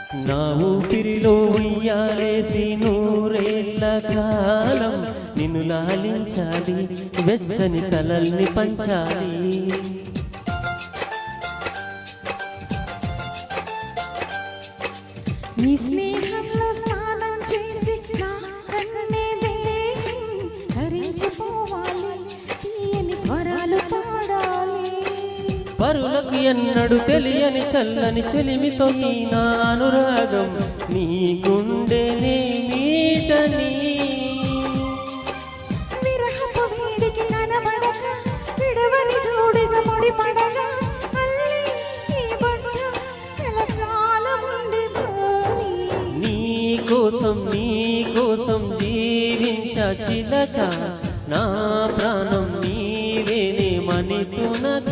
నా ఊపిరిలో ఉయ్యాలేసి నూరేళ్ల కాలం నిన్ను లాలించాలి, వెచ్చని కలల్ని పంచాలి. నీ స్నేహంలో స్నానం చేసి నా కన్నే దేహం ధరించిపోవాలి, తీయని స్వరాలు పాడాలి. పరులకు ఎన్నడు తెలియని చల్లని చెలిమితో ఈ నా అనురాగం నీ గుండెని మీటని. విరహపు వేడికి కనబడక విడవని జోడిగా ముడిపడగా అల్లి ఈ బంధం కలకాలం ఉండిపోని. నీ కోసం జీవించ చిలక, నా ప్రాణం నీవేనే మణితునక.